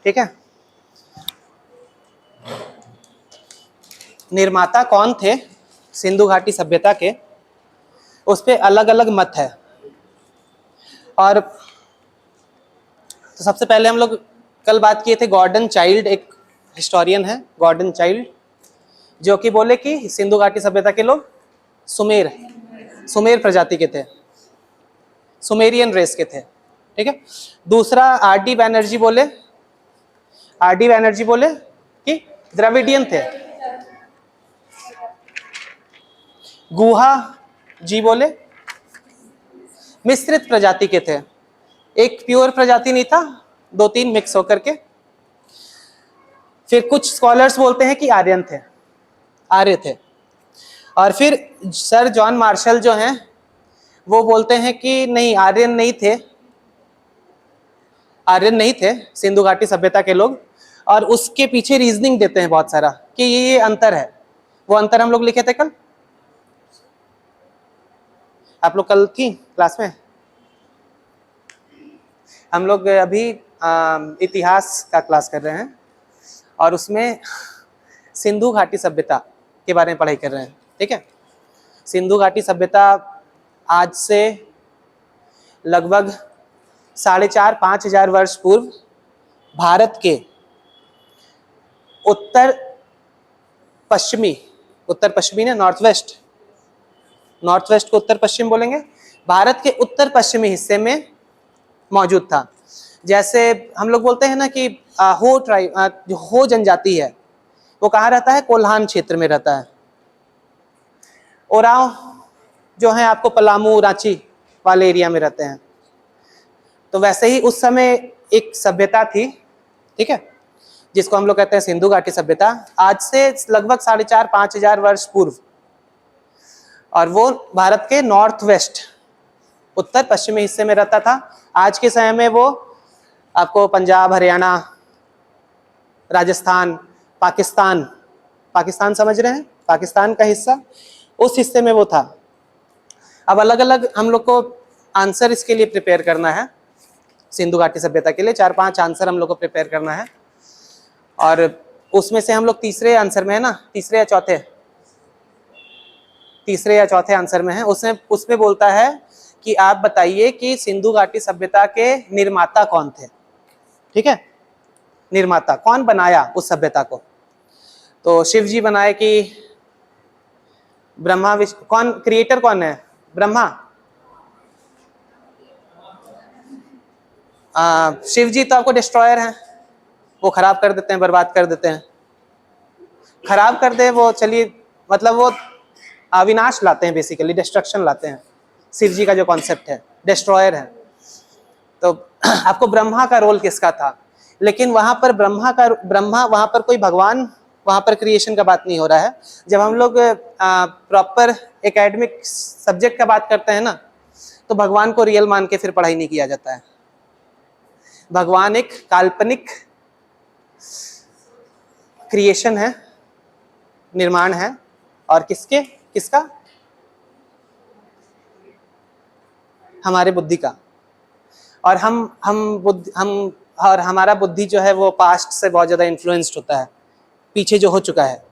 ठीक है। निर्माता कौन थे सिंधु घाटी सभ्यता के, उस पे अलग अलग मत है। और तो सबसे पहले हम लोग कल बात किए थे, गॉर्डन चाइल्ड एक हिस्टोरियन है, गॉर्डन चाइल्ड, जो कि बोले कि सिंधु घाटी सभ्यता के लोग सुमेर प्रजाति के थे, सुमेरियन रेस के थे। ठीक है। दूसरा आर.डी. बैनर्जी बोले कि द्रविडियन थे। गुहा जी बोले मिश्रित प्रजाति के थे, एक प्योर प्रजाति नहीं था, 2-3 मिक्स होकर के। फिर कुछ स्कॉलर्स बोलते हैं कि आर्य थे। और फिर सर जॉन मार्शल जो हैं वो बोलते हैं कि नहीं, आर्यन नहीं थे सिंधु घाटी सभ्यता के लोग। और उसके पीछे रीजनिंग देते हैं बहुत सारा कि ये अंतर है। वो अंतर हम लोग लिखे थे कल, आप लोग कल थी क्लास में। हम लोग अभी इतिहास का क्लास कर रहे हैं और उसमें सिंधु घाटी सभ्यता के बारे में पढ़ाई कर रहे हैं। ठीक है। सिंधु घाटी सभ्यता आज से लगभग 4,500-5 हजार वर्ष पूर्व भारत के उत्तर पश्चिमी ने नॉर्थ वेस्ट को उत्तर पश्चिम बोलेंगे, भारत के उत्तर पश्चिमी हिस्से में मौजूद था। जैसे हम लोग बोलते हैं ना कि जो हो जनजाति है वो कहाँ रहता है, कोल्हान क्षेत्र में रहता है। ओराव जो है आपको पलामू रांची वाले एरिया में रहते हैं। तो वैसे ही उस समय एक सभ्यता थी, ठीक है, जिसको हम लोग कहते हैं सिंधु घाटी सभ्यता, आज से लगभग 4,500-5 हजार वर्ष पूर्व। और वो भारत के नॉर्थ वेस्ट उत्तर पश्चिमी हिस्से में रहता था। आज के समय में वो आपको पंजाब, हरियाणा, राजस्थान, पाकिस्तान समझ रहे हैं, पाकिस्तान का हिस्सा, उस हिस्से में वो था। अब अलग अलग हम लोग को आंसर इसके लिए प्रिपेयर करना है, सिंधु घाटी सभ्यता के लिए 4-5 आंसर हम लोग को प्रिपेयर करना है। और उसमें से हम लोग तीसरे आंसर में है ना, तीसरे या चौथे आंसर में है। उसमें बोलता है कि आप बताइए कि सिंधु घाटी सभ्यता के निर्माता कौन थे। ठीक है, निर्माता कौन बनाया उस सभ्यता को। तो शिव जी बनाए कि ब्रह्मा, विष्णु, क्रिएटर कौन है, ब्रह्मा। शिव जी तो आपको डिस्ट्रॉयर हैं, वो खराब कर देते हैं, बर्बाद कर देते हैं। खराब कर दे वो, चलिए मतलब वो अविनाश लाते हैं, बेसिकली डिस्ट्रक्शन लाते हैं। शिव जी का जो कॉन्सेप्ट है डिस्ट्रॉयर है। तो आपको ब्रह्मा का रोल किसका था, लेकिन वहां पर ब्रह्मा वहां पर कोई भगवान, वहां पर क्रिएशन का बात नहीं हो रहा है। जब हम लोग प्रॉपर एकेडमिक सब्जेक्ट का बात करते हैं ना, तो भगवान को रियल मान के फिर पढ़ाई नहीं किया जाता है। भगवान एक काल्पनिक क्रिएशन है, निर्माण है। और किसका, हमारे बुद्धि का। और और हमारा बुद्धि जो है वो पास्ट से बहुत ज्यादा इन्फ्लुएंस्ड होता है, पीछे जो हो चुका है।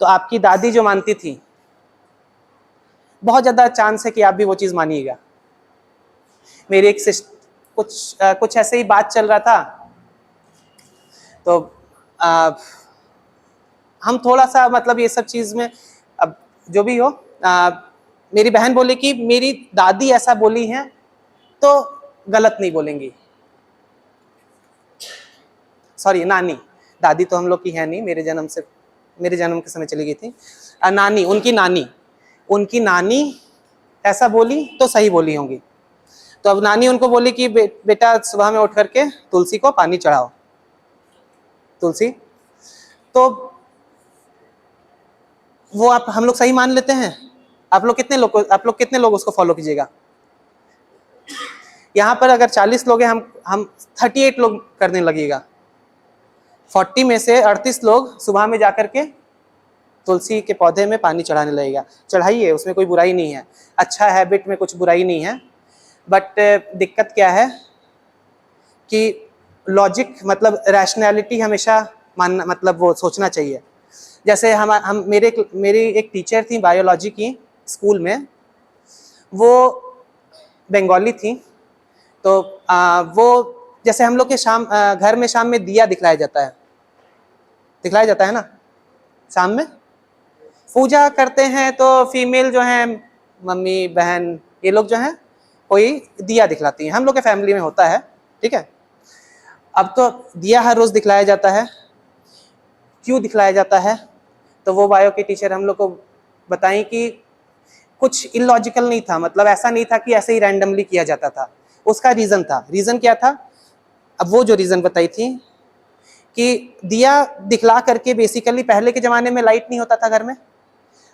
तो आपकी दादी जो मानती थी, बहुत ज्यादा चांस है कि आप भी वो चीज मानिएगा। मेरी एक कुछ ऐसे ही बात चल रहा था, तो हम थोड़ा सा मतलब ये सब चीज में, अब जो भी हो, मेरी बहन बोली कि मेरी दादी ऐसा बोली है तो गलत नहीं बोलेंगी। सॉरी, नानी, दादी तो हम लोग की है नहीं, मेरे जन्म के समय चली गई थी। नानी, उनकी नानी ऐसा बोली तो सही बोली होंगी। तो अब नानी उनको बोली कि बेटा सुबह में उठ करके तुलसी को पानी चढ़ाओ, तुलसी। तो वो हम लोग सही मान लेते हैं। आप लोग कितने लोग उसको फॉलो कीजिएगा। यहाँ पर अगर 40 लोग हैं, हम 38 लोग करने लगेगा। 40 में से 38 लोग सुबह में जाकर के तुलसी के पौधे में पानी चढ़ाने लगेगा। चढ़ाइए, उसमें कोई बुराई नहीं है, अच्छा हैबिट में कुछ बुराई नहीं है। बट दिक्कत क्या है कि लॉजिक मतलब रैशनैलिटी हमेशा मानना, मतलब वो सोचना चाहिए। जैसे हम मेरी एक टीचर थी बायोलॉजी की स्कूल में, वो बंगाली थी। तो वो जैसे हम लोग के घर में शाम में दिया दिखलाया जाता है ना, शाम में पूजा करते हैं तो फीमेल जो है, मम्मी बहन ये लोग जो हैं कोई दिया दिखलाती हैं, हम लोग के फैमिली में होता है, ठीक है। अब तो दिया हर रोज दिखलाया जाता है, क्यों दिखलाया जाता है? तो वो बायो की टीचर हम लोग को बताई कि कुछ इलॉजिकल नहीं था, मतलब ऐसा नहीं था कि ऐसे ही रैंडमली किया जाता था, उसका रीजन था। रीजन क्या था? अब वो जो रीजन बताई थी कि दिया दिखला करके बेसिकली पहले के जमाने में लाइट नहीं होता था घर में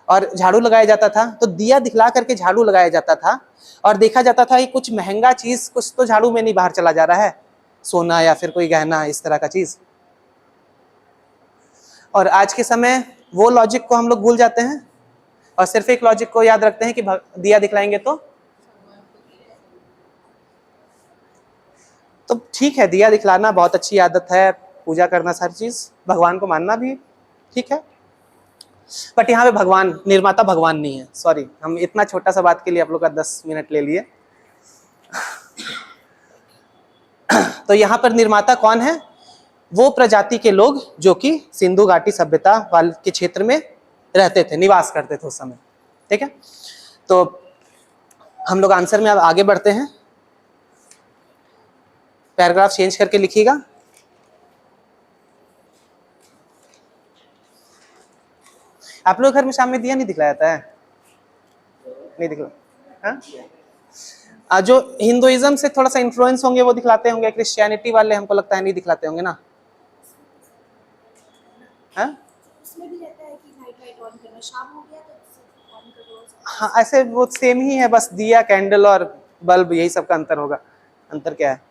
और झाड़ू लगाया जाता था, तो दिया दिखला करके झाड़ू लगाया जाता था और देखा जाता था कि कुछ महंगा चीज कुछ तो झाड़ू में नहीं बाहर चला जा रहा है, सोना या फिर कोई गहना, इस तरह का चीज। और आज के समय वो लॉजिक को हम लोग भूल जाते हैं और सिर्फ एक लॉजिक को याद रखते हैं कि दिया दिखलाएंगे तो ठीक है, दिया दिखलाना बहुत अच्छी आदत है, पूजा करना, हर चीज, भगवान को मानना भी ठीक है। बट यहाँ पे भगवान, निर्माता भगवान नहीं है, सॉरी, हम इतना छोटा सा बात के लिए आप लोग का 10 मिनट ले लिए। तो यहाँ पर निर्माता कौन है? वो प्रजाति के लोग जो कि सिंधु घाटी सभ्यता वाले के क्षेत्र में रहते थे, निवास करते थे उस समय, ठीक है। तो हम लोग आंसर में अब आगे बढ़ते हैं। पैराग्राफ चेंज करके लिखिएगा। आप लोग घर में शाम में दिया नहीं दिखलाया जाता है? नहीं दिखला, हाँ? जो हिंदुइज्म से थोड़ा सा इन्फ्लुएंस होंगे वो दिखलाते होंगे, क्रिश्चियनिटी वाले हमको लगता है नहीं दिखलाते होंगे ना? हाँ, हाँ ऐसे वो सेम ही है, बस दिया, कैंडल और बल्ब, यही सब का अंतर होगा। अंतर क्या है?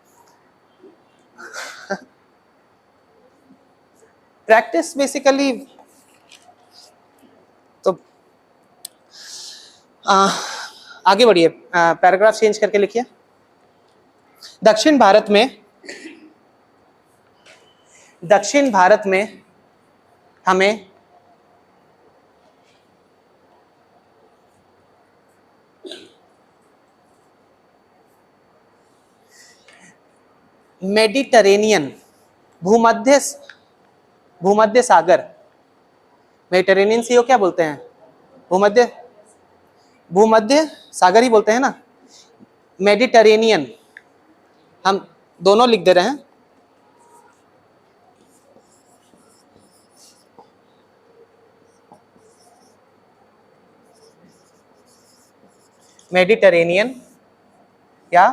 Practice basically. तो आगे बढ़िए, पैराग्राफ चेंज करके लिखिए। दक्षिण भारत में हमें मेडिटरेनियन, भूमध्य सागर, मेडिटेरेनियन सी को क्या बोलते हैं? भूमध्य सागर ही बोलते हैं ना। मेडिटेरेनियन हम दोनों लिख दे रहे हैं। मेडिटेरेनियन या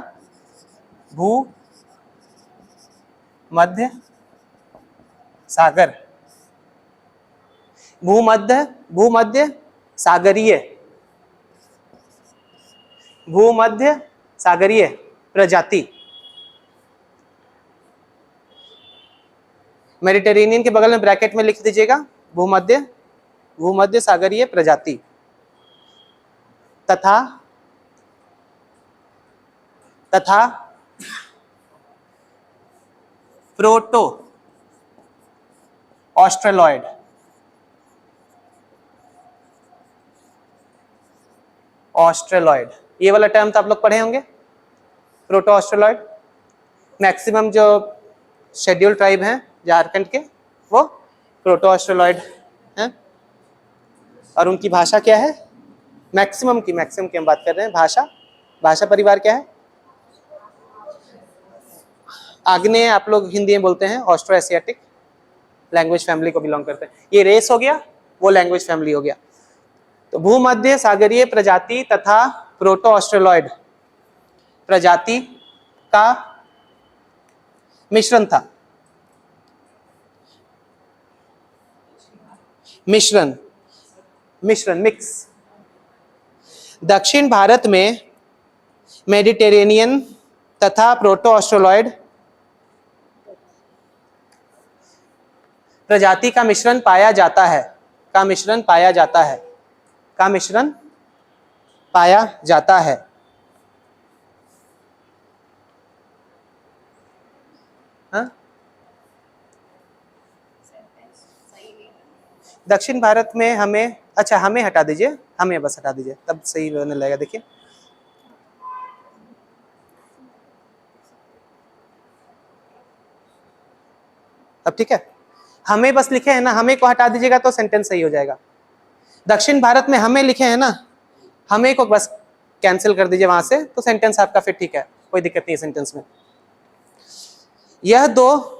भूमध्य सागर, भूमध्य सागरीय प्रजाति। मेडिटेरेनियन के बगल में ब्रैकेट में लिख दीजिएगा भूमध्य सागरीय प्रजाति तथा प्रोटो ऑस्ट्रेलॉइड। ये वाला टर्म तो आप लोग पढ़े होंगे, प्रोटो ऑस्ट्रेलॉइड। मैक्सिमम जो शेड्यूल ट्राइब हैं झारखंड के, वो प्रोटो ऑस्ट्रेलॉइड हैं। और उनकी भाषा क्या है? मैक्सिमम की हम बात कर रहे हैं। भाषा परिवार क्या है? आग्नेय, आप लोग हिंदी में बोलते हैं, ऑस्ट्रो एशियाटिक लैंग्वेज फैमिली को बिलोंग करते हैं। ये रेस हो गया, वो लैंग्वेज फैमिली हो गया। तो भूमध्य सागरीय प्रजाति तथा प्रोटो ऑस्ट्रेलॉइड प्रजाति का मिश्रण था। मिक्स। दक्षिण भारत में मेडिटेरेनियन तथा प्रोटो ऑस्ट्रेलॉइड प्रजाति का मिश्रण पाया जाता है। हाँ, दक्षिण भारत में हमें, अच्छा हमें हटा दीजिए, हमें बस हटा दीजिए, तब सही होने लगेगा। देखिए अब ठीक है, हमें बस लिखे हैं ना, हमें को हटा दीजिएगा तो सेंटेंस सही हो जाएगा। दक्षिण भारत में हमें लिखे हैं ना, हमें को बस कैंसिल कर दीजिए वहां से, तो सेंटेंस आपका फिर ठीक है, कोई दिक्कत नहीं है सेंटेंस में। यह दो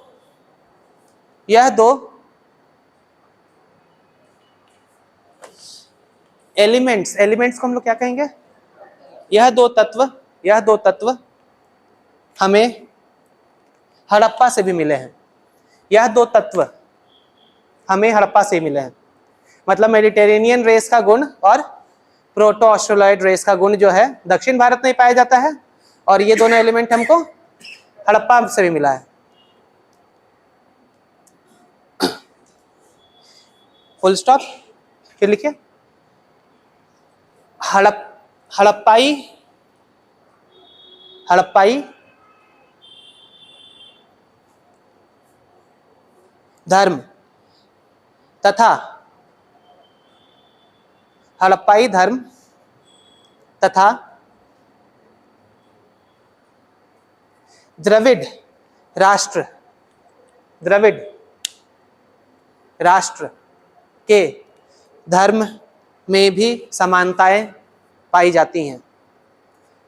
एलिमेंट्स को हम लोग क्या कहेंगे? यह दो तत्व हमें हड़प्पा से भी मिले हैं। यह दो तत्व हमें हड़प्पा से मिले हैं, मतलब मेडिटेरेनियन रेस का गुण और प्रोटो ऑस्ट्रेलॉइड रेस का गुण जो है दक्षिण भारत में पाया जाता है, और ये दोनों एलिमेंट हमको हड़प्पा से भी मिला है। फुल स्टॉप, फिर लिखिए हड़प्पाई धर्म तथा द्रविड़ राष्ट्र के धर्म में भी समानताएं पाई जाती हैं।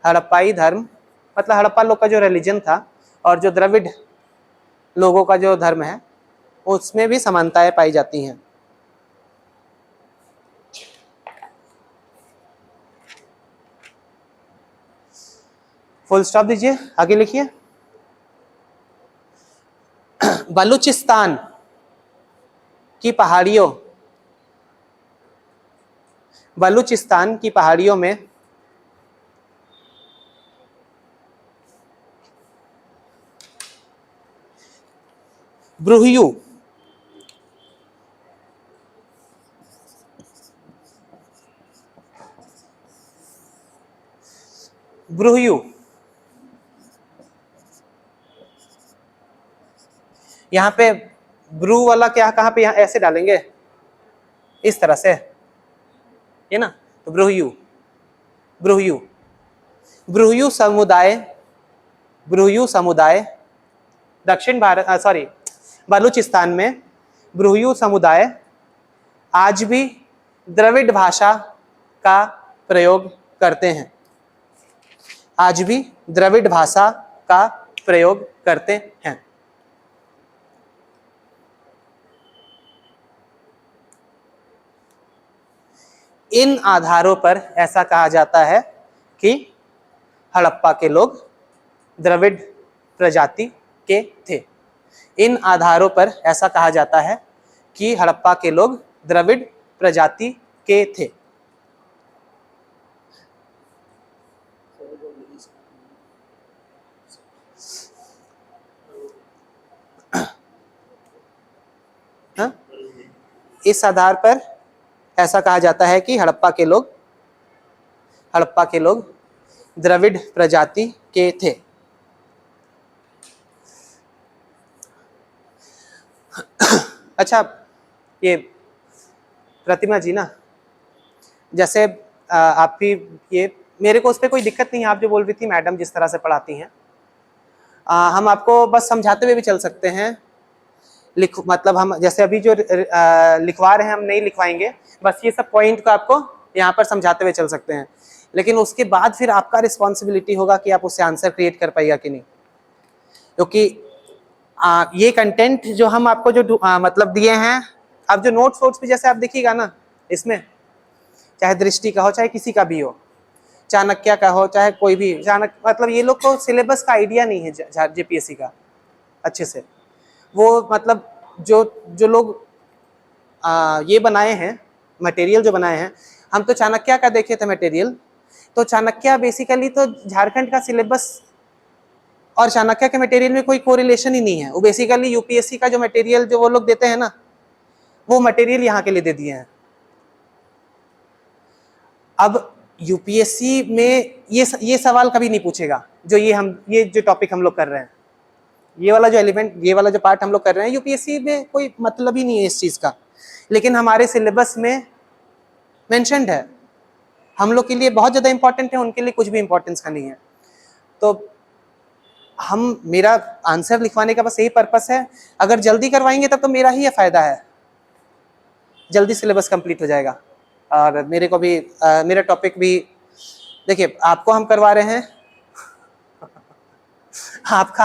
हड़प्पाई धर्म मतलब हड़प्पा लोग का जो रिलीजन था, और जो द्रविड़ लोगों का जो धर्म है उसमें भी समानताएं पाई जाती हैं। फुल स्टॉप दीजिए, आगे लिखिए। बलूचिस्तान की पहाड़ियों में ब्रूहयू यहाँ पे ब्रू वाला क्या कहाँ पे, यहाँ ऐसे डालेंगे इस तरह से, ये ना, तो ब्रूहयू समुदाय दक्षिण भारत, बलूचिस्तान में ब्रूहयू समुदाय आज भी द्रविड़ भाषा का प्रयोग करते हैं। आज भी द्रविड़ भाषा का प्रयोग करते हैं। इन आधारों पर ऐसा कहा जाता है कि हड़प्पा के लोग द्रविड़ प्रजाति के थे। इन आधारों पर ऐसा कहा जाता है कि हड़प्पा के लोग द्रविड़ प्रजाति के थे। हाँ? इस आधार पर ऐसा कहा जाता है कि हड़प्पा के लोग द्रविड़ प्रजाति के थे। अच्छा, ये प्रतिमा जी ना, जैसे आप भी, ये मेरे को उस पर कोई दिक्कत नहीं है, आप जो बोल रही थी मैडम जिस तरह से पढ़ाती हैं, हम आपको बस समझाते हुए भी चल सकते हैं। मतलब हम जैसे अभी जो लिखवा रहे हैं हम नहीं लिखवाएंगे, बस ये सब पॉइंट को आपको यहाँ पर समझाते हुए चल सकते हैं, लेकिन उसके बाद फिर आपका रिस्पॉन्सिबिलिटी होगा कि आप उससे आंसर क्रिएट कर पाएगा कि नहीं, क्योंकि ये कंटेंट जो हम आपको जो मतलब दिए हैं, अब जो नोट्स भी जैसे आप देखिएगा ना, इसमें चाहे दृष्टि का हो चाहे किसी का भी हो, चाणक्य का हो चाहे कोई भी, मतलब ये लोग को सिलेबस का आइडिया नहीं है जेपीएससी का अच्छे से। वो मतलब जो लोग ये बनाए हैं मटेरियल जो बनाए हैं, हम तो चाणक्य का देखे थे मटेरियल, तो चाणक्य बेसिकली तो झारखंड का सिलेबस और चाणक्य के मटेरियल में कोई कोरिलेशन ही नहीं है। वो बेसिकली यूपीएससी का जो मटेरियल जो वो लोग देते हैं ना, वो मटेरियल यहाँ के लिए दे दिए हैं। अब यूपीएससी में ये सवाल कभी नहीं पूछेगा जो ये जो टॉपिक हम लोग कर रहे हैं, ये वाला जो एलिमेंट, ये वाला जो पार्ट हम लोग कर रहे हैं, यूपीएससी में कोई मतलब ही नहीं है इस चीज का, लेकिन हमारे सिलेबस में मेंशन्ड है। हम लोग के लिए बहुत ज्यादा इंपॉर्टेंट है, उनके लिए कुछ भी इंपॉर्टेंस का नहीं है। तो हम, मेरा आंसर लिखवाने का बस यही पर्पस है, अगर जल्दी करवाएंगे तब तो मेरा ही फायदा है, जल्दी सिलेबस कंप्लीट हो जाएगा। और मेरे को भी मेरा टॉपिक भी, देखिए आपको हम करवा रहे हैं, आपका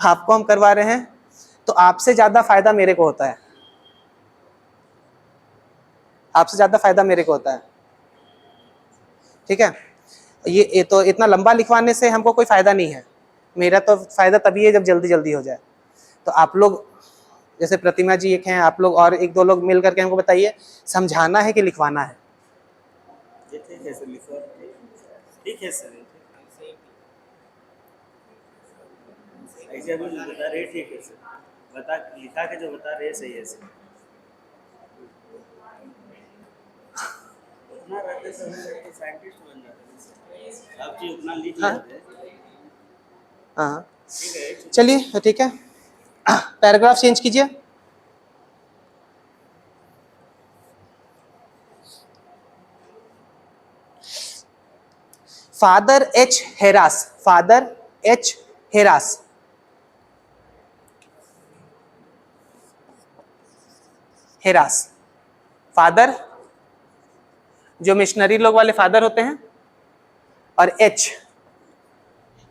आपको हम करवा रहे हैं, तो आपसे ज्यादा फायदा मेरे को होता है, आपसे ज्यादा फायदा मेरे को होता है, ठीक है। ये तो इतना लंबा लिखवाने से हमको कोई फायदा नहीं है, मेरा तो फायदा तभी है जब जल्दी जल्दी हो जाए। तो आप लोग, जैसे प्रतिमा जी एक हैं, आप लोग और एक दो लोग मिल करके हमको बताइए, समझाना है कि लिखवाना है? ठीक है सर, ठीक है सर, ऐसे अभी बता रहे, ठीक है सर, बता लिखा के जो बता रहे सही है सर। उतना रहते सर साइंटिस्ट बन जाते, आप जी उतना लिख लेते। हाँ चलिए ठीक है, पैराग्राफ चेंज कीजिए। Father H Heras, father H Heras, Heras father, जो मिशनरी लोग वाले फादर होते हैं, और एच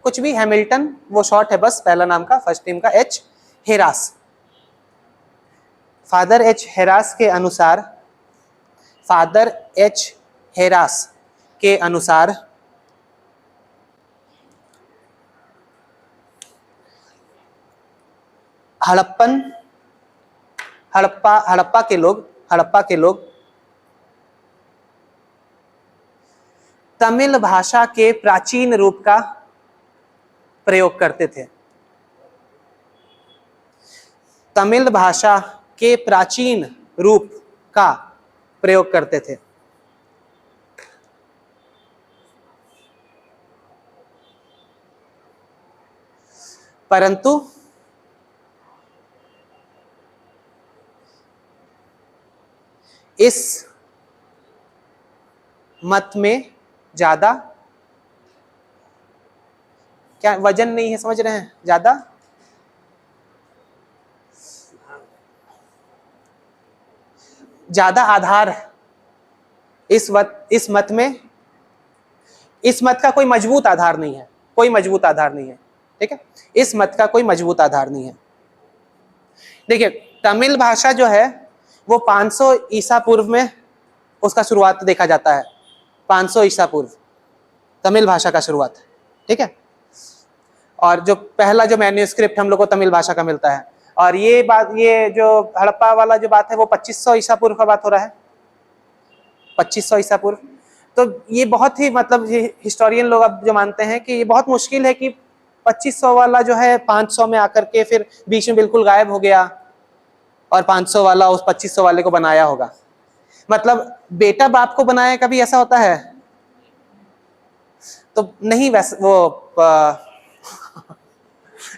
कुछ भी, हैमिल्टन वो शॉर्ट है बस पहला नाम का, फर्स्ट नेम का, एच हेरास। फादर एच हेरास के अनुसार, फादर एच हेरास के अनुसार हड़प्पा के लोग तमिल भाषा के प्राचीन रूप का प्रयोग करते थे। तमिल भाषा के प्राचीन रूप का प्रयोग करते थे। परंतु इस मत में ज्यादा, क्या वजन नहीं है, समझ रहे हैं, ज्यादा आधार इस मत में, इस मत का कोई मजबूत आधार नहीं है, कोई मजबूत आधार नहीं है, ठीक है, इस मत का कोई मजबूत आधार नहीं है। देखिए तमिल भाषा जो है वो 500 ईसा पूर्व में उसका शुरुआत देखा जाता है, 500 ईसा पूर्व तमिल भाषा का शुरुआत, ठीक है। और जो पहला जो मैन्यूस्क्रिप्ट हम लोग को तमिल भाषा का मिलता है, और ये बात, ये जो हड़प्पा वाला जो बात है वो 2500 ईसा पूर्व का बात हो रहा है, 2500 ईसा पूर्व। तो ये बहुत ही, मतलब हिस्टोरियन लोग अब जो मानते हैं कि ये बहुत मुश्किल है कि 2500 वाला जो है 500 में आकर के फिर बीच में बिल्कुल गायब हो गया और 500 वाला उस 2500 वाले को बनाया होगा। मतलब बेटा बाप को बनाया, कभी ऐसा होता है? तो नहीं, वैसे वो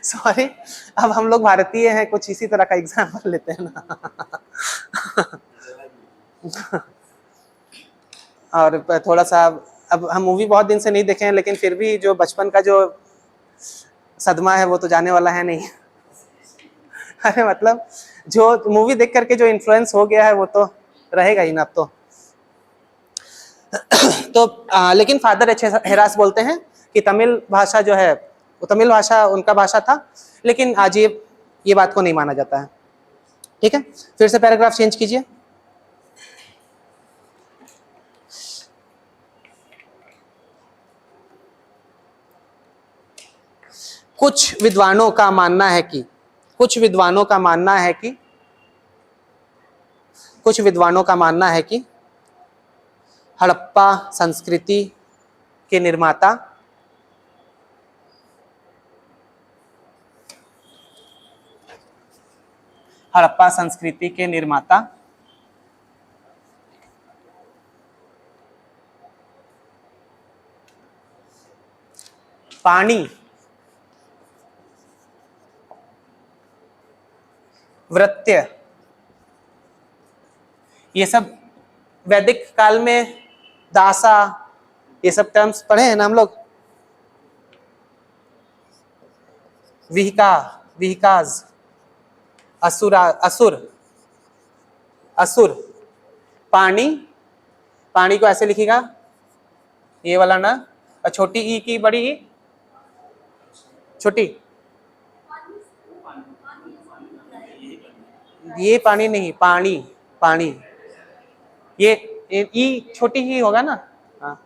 सॉरी, अब हम लोग भारतीय हैं, कुछ इसी तरह का एग्जाम्पल लेते हैं ना। और थोड़ा सा, अब हम मूवी बहुत दिन से नहीं देखे हैं, लेकिन फिर भी जो बचपन का जो सदमा है वो तो जाने वाला है नहीं। अरे मतलब जो मूवी देख करके जो इन्फ्लुएंस हो गया है वो तो रहेगा ही ना अब तो। लेकिन फादर एच हेरास बोलते हैं कि तमिल भाषा जो है वो, तमिल भाषा उनका भाषा था, लेकिन आज ये बात को नहीं माना जाता है, ठीक है। फिर से पैराग्राफ चेंज कीजिए। कुछ विद्वानों का मानना है कि हड़प्पा संस्कृति के निर्माता वृत्य, ये सब वैदिक काल में दासा, ये सब टर्म्स पढ़े हैं ना हम लोग। विहिका, विहिकाज, असुरा, असुर, असुर, पानी, पानी को ऐसे लिखिएगा, ये वाला ना, और छोटी ई की बड़ी ई, छोटी, ये पानी नहीं, पानी, पानी, ये ई छोटी ही होगा ना। हाँ,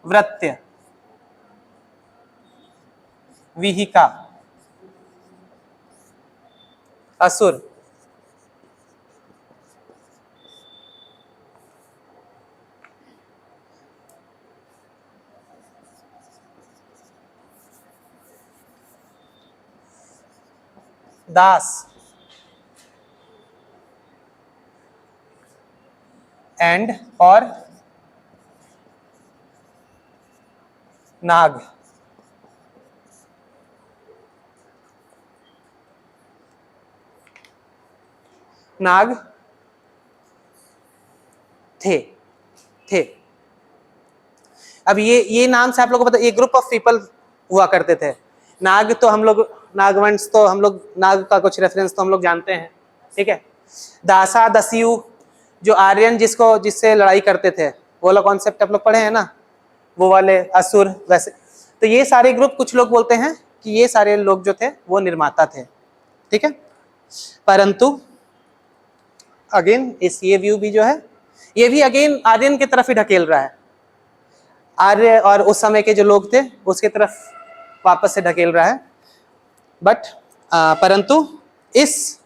वृत्य, विहिका, असुर, दास, एंड और नाग, नाग थे, थे। अब ये नाम से आप लोगों को पता, ये ग्रुप ऑफ पीपल हुआ करते थे। नाग तो हम लोग, नागवंश तो हम लोग, नाग का कुछ रेफरेंस तो हम लोग जानते हैं, ठीक है। दासा, दस्यु, जो आर्यन जिससे लड़ाई करते थे, वो वाला कॉन्सेप्ट आप लोग पढ़े हैं ना, वो वाले असुर वैसे। तो ये सारे ग्रुप, कुछ लोग बोलते हैं कि ये सारे लोग जो थे वो निर्माता थे, ठीक है। परंतु अगेन ये व्यू भी जो है, ये भी अगेन आर्यन की तरफ ही ढकेल रहा है। आर्य और उस समय के जो लोग थे उसके तरफ वापस से ढकेल रहा है। बट परंतु इस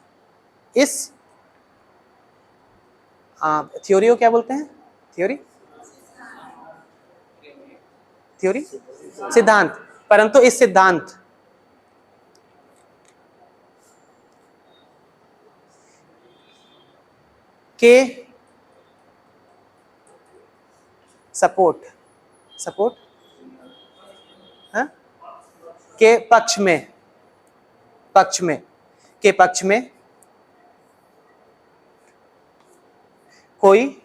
थ्योरी को क्या बोलते हैं? थ्योरी, थ्योरी, सिद्धांत। परंतु इस सिद्धांत के सपोर्ट हाँ? के पक्ष में कोई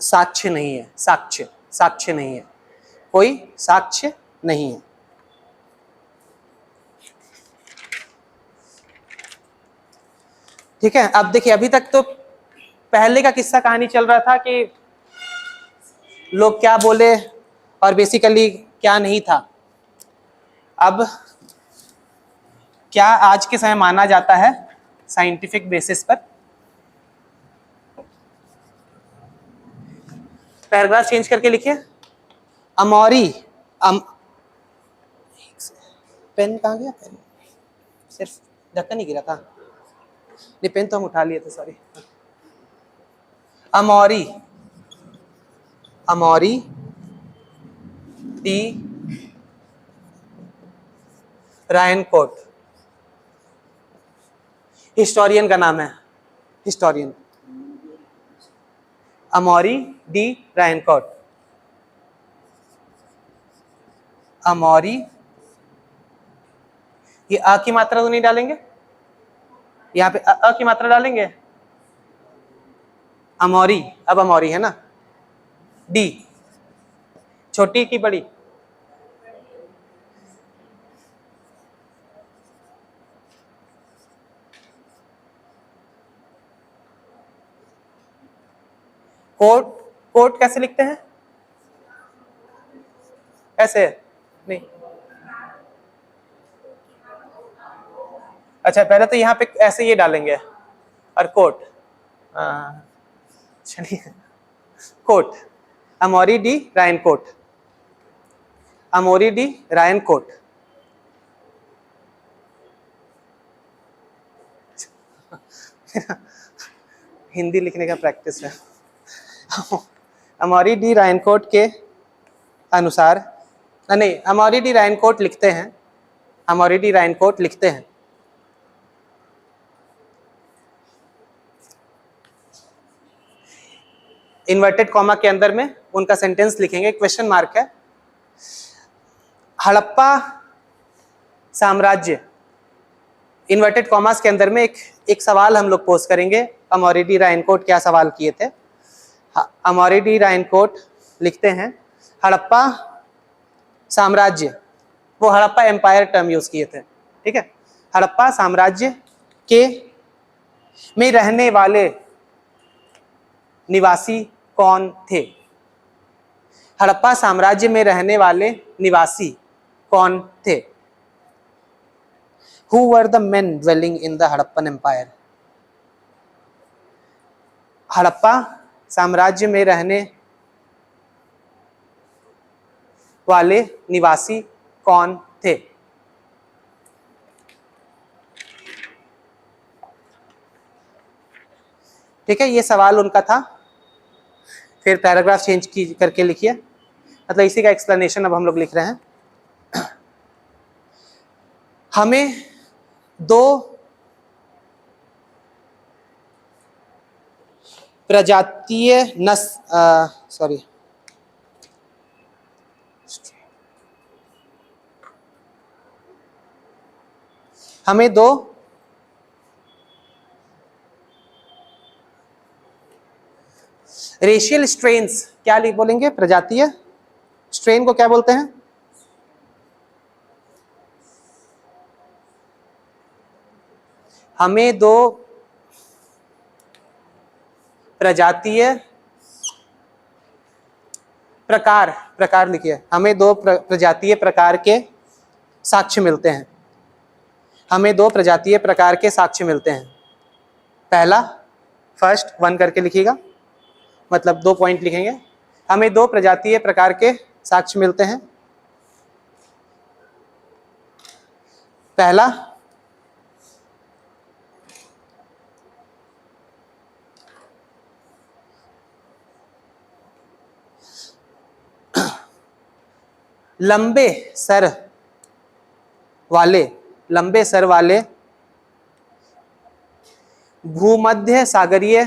साक्ष्य नहीं है, साक्ष्य नहीं है, कोई साक्ष्य नहीं है। ठीक है। अब देखिए, अभी तक तो पहले का किस्सा कहानी चल रहा था कि लोग क्या बोले और बेसिकली क्या नहीं था। अब क्या आज के समय माना जाता है साइंटिफिक बेसिस पर? पैराग्राफ चेंज करके लिखिए। अमौरी, पेन कहाँ गया? पेन सिर्फ ढक्कन ही गिरा था, ये पेन तो हम उठा लिए थे, सॉरी। अमौरी, अमौरी डी रायनकोट, हिस्टोरियन का नाम है, हिस्टोरियन अमौरी डी रायनकोट। अमौरी, ये अ की मात्रा तो नहीं डालेंगे, यहाँ पे अ की मात्रा डालेंगे। अमौरी, अब अमौरी है ना। डी, छोटी की बड़ी? कोट, कोट कैसे लिखते हैं? ऐसे नहीं, अच्छा पहले तो यहाँ पे ऐसे ये डालेंगे और कोट, चलिए कोट, अमौरी डी रायनकोट, अमौरी डी रायनकोट। हिंदी लिखने का प्रैक्टिस है। अमौरी डी रायनकोट के अनुसार, नहीं, अमौरी डी रायनकोट लिखते हैं, अमौरी डी रायनकोट लिखते हैं, इन्वर्टेड कॉमा के अंदर में उनका सेंटेंस लिखेंगे, क्वेश्चन मार्क है। हड़प्पा साम्राज्य, इन्वर्टेड कॉमास के अंदर में एक सवाल हम लोग पोस्ट करेंगे। अमौरी डी रायनकोट क्या सवाल किए थे? अमौरी डी रायनकोट लिखते हैं हड़प्पा साम्राज्य, वो हड़प्पा एम्पायर टर्म यूज किए थे, ठीक है। हड़प्पा साम्राज्य के में रहने वाले निवासी कौन थे? हड़प्पा साम्राज्य में रहने वाले निवासी कौन थे? Who were the men dwelling in the Harappan Empire? Harappa साम्राज्य में रहने वाले निवासी कौन थे? ठीक है, ये सवाल उनका था। फिर पैराग्राफ चेंज करके लिखिए, मतलब इसी का एक्सप्लेनेशन अब हम लोग लिख रहे हैं। हमें दो प्रजातीय हमें दो रेशियल स्ट्रेन्स, क्या बोलेंगे? प्रजातीय स्ट्रेन को क्या बोलते हैं? हमें दो प्रजातीय प्रकार लिखिए, हमें दो प्रजातीय प्रकार के साक्ष्य मिलते हैं। हमें दो प्रजातीय प्रकार के साक्ष्य मिलते हैं। पहला, फर्स्ट 1 करके लिखिएगा, मतलब 2 पॉइंट लिखेंगे। हमें दो प्रजातीय प्रकार के साक्ष्य मिलते हैं। पहला, लंबे सर वाले भूमध्य सागरीय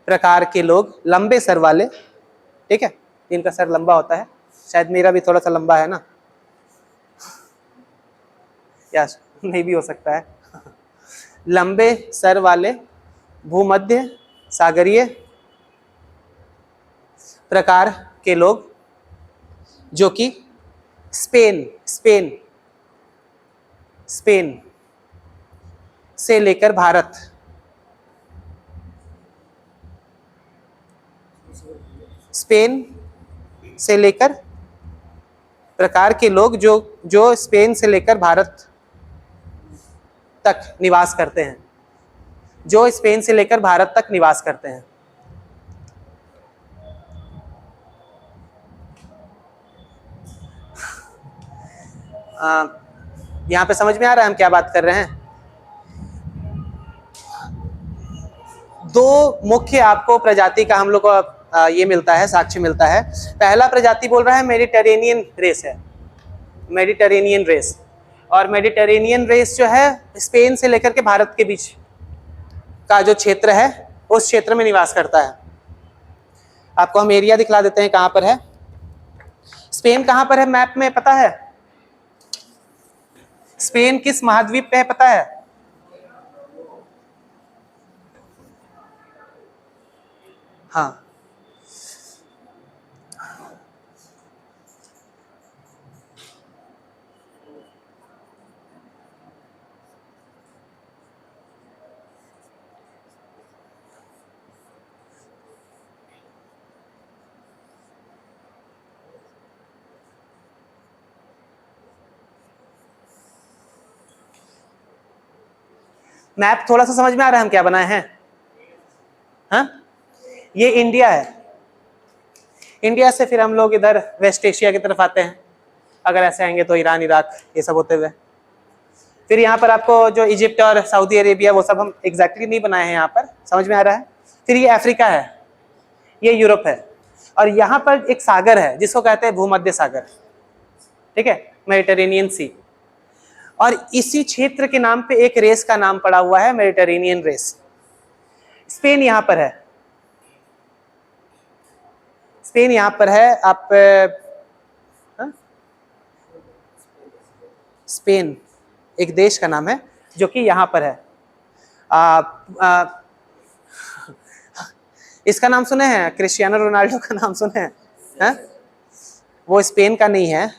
प्रकार के लोग, लंबे सर वाले, ठीक है, इनका सर लंबा होता है, शायद मेरा भी थोड़ा सा लंबा है ना, या नहीं भी हो सकता है। लंबे सर वाले भूमध्य सागरीय प्रकार के लोग जो कि स्पेन से लेकर भारत प्रकार के लोग जो स्पेन से लेकर भारत तक निवास करते हैं, जो स्पेन से लेकर भारत तक निवास करते हैं। यहाँ पे समझ में आ रहा है हम क्या बात कर रहे हैं? दो मुख्य आपको प्रजाति का हम लोग को ये मिलता है, साक्ष्य मिलता है। पहला प्रजाति बोल रहा है मेडिटेरेनियन रेस है, मेडिटेरेनियन रेस, और मेडिटेरेनियन रेस जो है स्पेन से लेकर के भारत के बीच का जो क्षेत्र है उस क्षेत्र में निवास करता है। आपको हम एरिया दिखला देते हैं कहाँ पर है। स्पेन कहाँ पर है मैप में पता है? स्पेन किस महाद्वीप पे है पता है? हाँ, मैप थोड़ा सा समझ में आ रहा है हम क्या बनाए हैं? हाँ, ये इंडिया है। इंडिया से फिर हम लोग इधर वेस्ट एशिया की तरफ आते हैं, अगर ऐसे आएंगे तो ईरान, इराक, ये सब होते हुए। फिर यहाँ पर आपको जो इजिप्ट और सऊदी अरेबिया वो सब हम एग्जैक्टली नहीं बनाए हैं यहाँ पर, समझ में आ रहा है? फिर ये अफ्रीका है, ये यूरोप है, और यहाँ पर एक सागर है जिसको कहते हैं भूमध्य सागर, ठीक है, मेडिटेरेनियन सी। और इसी क्षेत्र के नाम पे एक रेस का नाम पड़ा हुआ है, मेडिटेरेनियन रेस। स्पेन यहाँ पर है, स्पेन यहाँ पर है। आप हाँ? स्पेन एक देश का नाम है जो कि यहाँ पर है। इसका नाम सुने हैं? क्रिस्टियानो रोनाल्डो का नाम सुने हैं? वो स्पेन का नहीं है,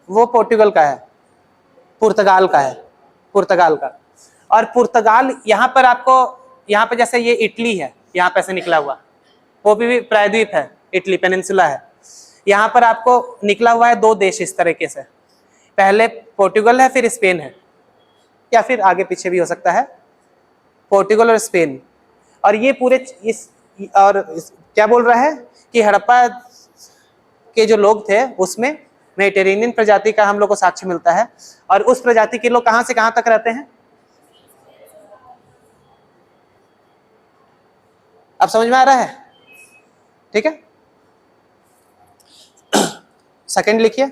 वो पोर्टुगल का है, पुर्तगाल का है, पुर्तगाल का। और पुर्तगाल यहाँ पर आपको, यहाँ पे जैसे ये इटली है, यहाँ पे से निकला हुआ, वो भी प्रायद्वीप है, इटली पेनिनसुला है। यहाँ पर आपको निकला हुआ है दो देश इस तरीके से, पहले पोर्टुगल है फिर स्पेन है, या फिर आगे पीछे भी हो सकता है, पोर्टुगल और स्पेन। और ये पूरे क्या बोल रहा है कि हड़प्पा के जो लोग थे उसमें मेडिटेरेनियन प्रजाति का हम लोग को साक्ष्य मिलता है। और उस प्रजाति के लोग कहां से कहां तक रहते हैं? अब समझ में आ रहा है? ठीक है, सेकंड लिखिए।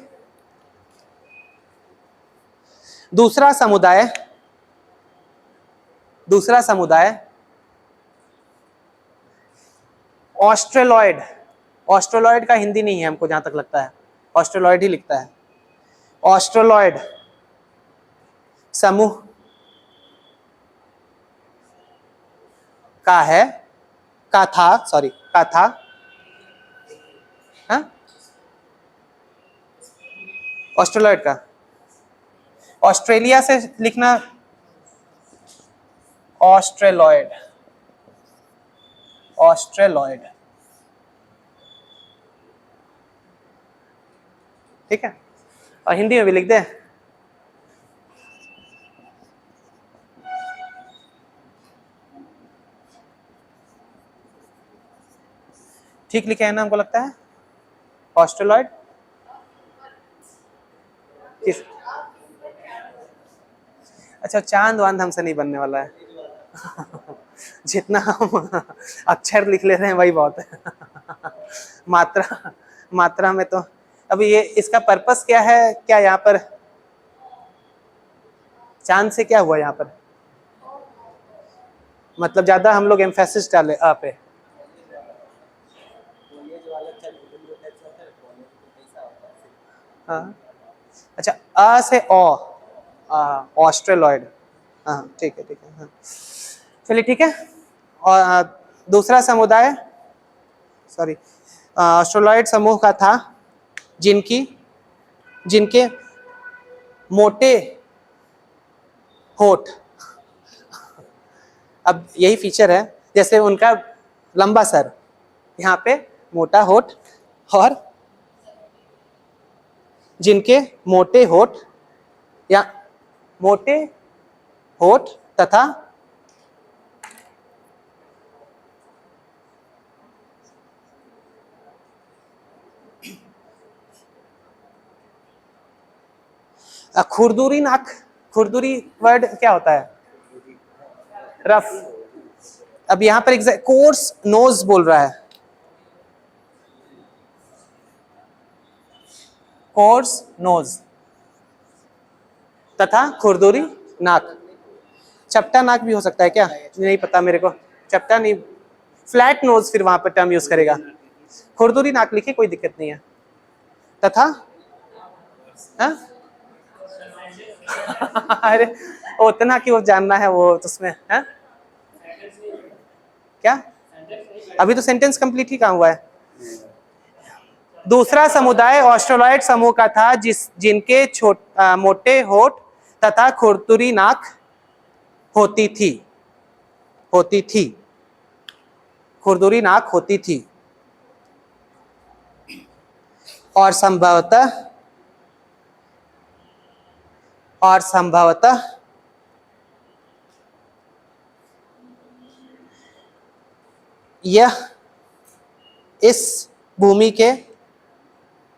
दूसरा समुदाय ऑस्ट्रेलॉइड। ऑस्ट्रेलॉइड का हिंदी नहीं है हमको जहां तक लगता है, ऑस्ट्रेलॉइड ही लिखता है। ऑस्ट्रेलॉइड समूह का था हाँ? ऑस्ट्रेलॉइड का, ऑस्ट्रेलिया से लिखना ऑस्ट्रेलॉइड, ठीक है। और हिंदी में भी लिख दे। ठीक लिखे है ना हमको लगता है? ऑस्ट्रेलॉइड किस? अच्छा, चांद वांद हमसे नहीं बनने वाला है। जितना हम अक्षर लिख ले रहे हैं वही बहुत है। मात्रा में तो अभी ये इसका पर्पस क्या है? क्या यहाँ पर चांद से क्या हुआ यहाँ पर? मतलब ज्यादा हम लोग एम्फेसिस डाले आ पे। हाँ, अच्छा, आ से ऑस्ट्रेलॉइड। हाँ ठीक है हाँ। चलिए ठीक है। और दूसरा समुदाय ऑस्ट्रेलॉइड समूह का था जिनके मोटे होठ, अब यही फीचर है, जैसे उनका लंबा सर, यहाँ पे मोटा होठ, और जिनके मोटे होठ तथा खुरदुरी नाक। खुरदुरी वर्ड क्या होता है? रफ। अब यहां पर कोर्स नोज बोल रहा है, कोर्स नोज तथा खुरदुरी नाक। चपटा नाक भी हो सकता है क्या? नहीं पता मेरे को, चपटा नहीं, फ्लैट नोज फिर वहां पर टर्म यूज करेगा। खुरदुरी नाक लिखे, कोई दिक्कत नहीं है। तथा अरे उतना क्यों जानना है वो उसमें है? क्या अभी तो सेंटेंस कंप्लीट ही कहाँ हुआ है? दूसरा समुदाय ऑस्ट्रेलॉइड समूह का था जिनके मोटे होठ तथा खुरदुरी नाक होती थी, खुरदुरी नाक होती थी, और संभवतः यह इस भूमि के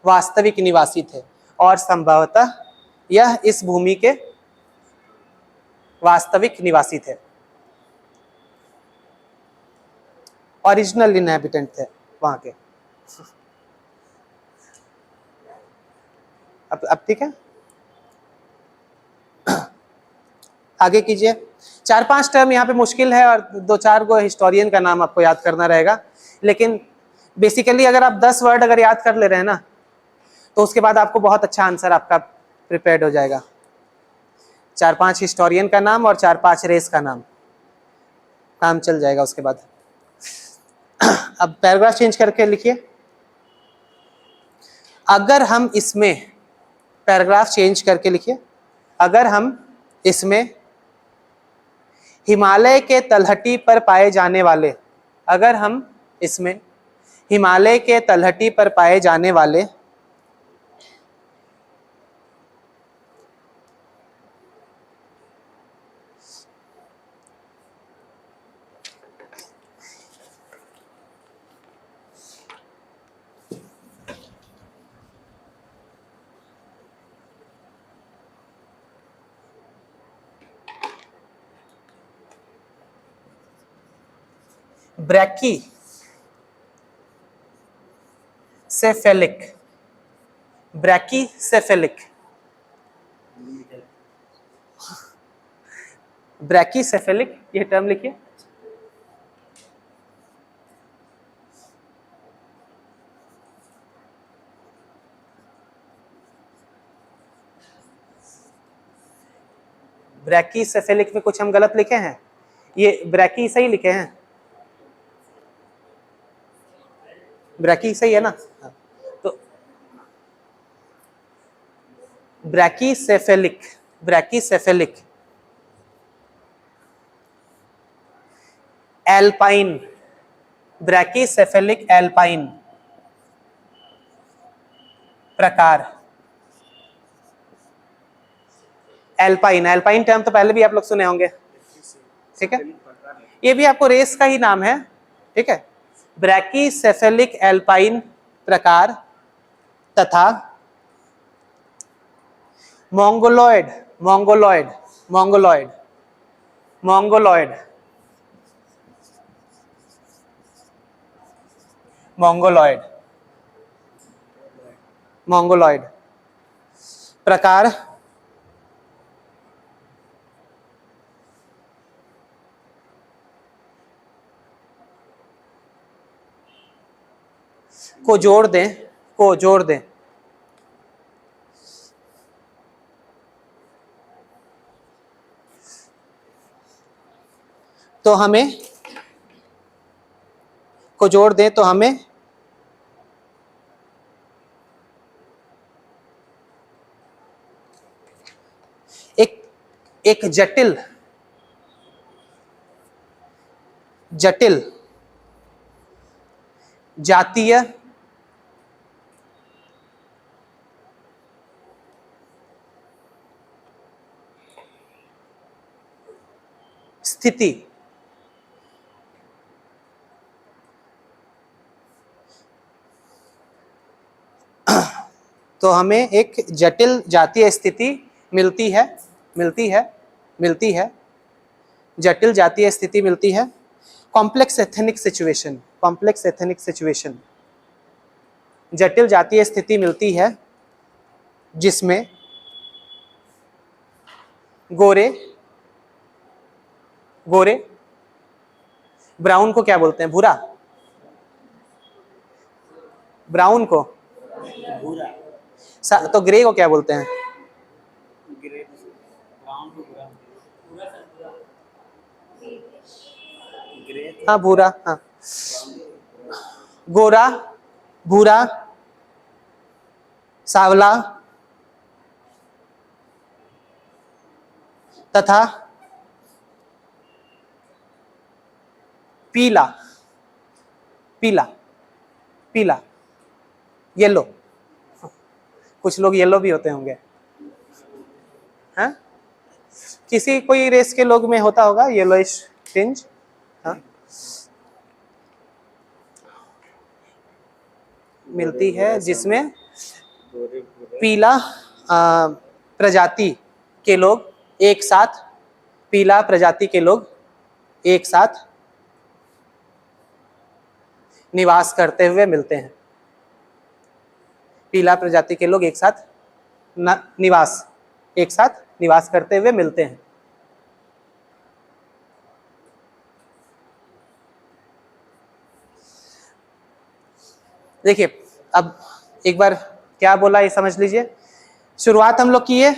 वास्तविक निवासी थे, और संभवतः यह इस भूमि के वास्तविक निवासी थे, ओरिजिनल इनहैबिटेंट थे वहां के। अब ठीक है, आगे कीजिए। 4-5 टर्म यहाँ पे मुश्किल है और 2-4 को हिस्टोरियन का नाम आपको याद करना रहेगा, लेकिन बेसिकली अगर आप 10 वर्ड अगर याद कर ले रहे हैं ना, तो उसके बाद आपको बहुत अच्छा आंसर आपका प्रिपेयर्ड हो जाएगा। 4-5 हिस्टोरियन का नाम और 4-5 रेस का नाम, काम चल जाएगा उसके बाद। अब पैराग्राफ चेंज करके लिखिए। अगर हम इसमें पैराग्राफ चेंज करके लिखिए, अगर हम इसमें हिमालय के तलहटी पर पाए जाने वाले, अगर हम इसमें हिमालय के तलहटी पर पाए जाने वाले brachy cephalic, brachy cephalic, brachy cephalic, ये टर्म लिखिए। ब्रैकी सेफेलिक में कुछ हम गलत लिखे हैं, ये ब्रैकी सही लिखे हैं, ब्रैकी सही है ना? तो brachy cephalic, brachy cephalic, alpine, brachy cephalic alpine प्रकार। एल्पाइन, एल्पाइन टर्म तो पहले भी आप लोग सुने होंगे, ठीक है, ये भी आपको रेस का ही नाम है, ठीक है। ब्रैकीसेफेलिक एल्पाइन प्रकार तथा Mongoloid, Mongoloid, Mongoloid, Mongoloid, Mongoloid, Mongoloid प्रकार को जोड़ दें, को जोड़ दें, तो हमें, को जोड़ दें तो हमें एक जटिल, जटिल जातीय स्थिति, तो हमें एक जटिल जातीय स्थिति मिलती है, मिलती है, मिलती है, जटिल जातीय स्थिति मिलती है। Complex ethnic situation, complex ethnic situation, जटिल जातीय स्थिति मिलती है जिसमें गोरे, गोरे, ब्राउन को क्या बोलते हैं? भूरा, ब्राउन को भूरा, तो ग्रे को क्या बोलते हैं? ग्रे, ब्राउन को भूरा, ग्रे, हाँ भूरा, हाँ, गोरा, भूरा, सावला तथा पीला, पीला, पीला, येलो, कुछ लोग येलो भी होते होंगे, हाँ, किसी कोई रेस के लोग में होता होगा येलोइश टिंज, हाँ, मिलती है जिसमें पीला प्रजाति के लोग एक साथ, पीला प्रजाति के लोग एक साथ निवास करते हुए मिलते हैं, पीला प्रजाति के लोग एक साथ निवास, एक साथ निवास करते हुए मिलते हैं। देखिए अब एक बार क्या बोला ये समझ लीजिए। शुरुआत हम लोग किए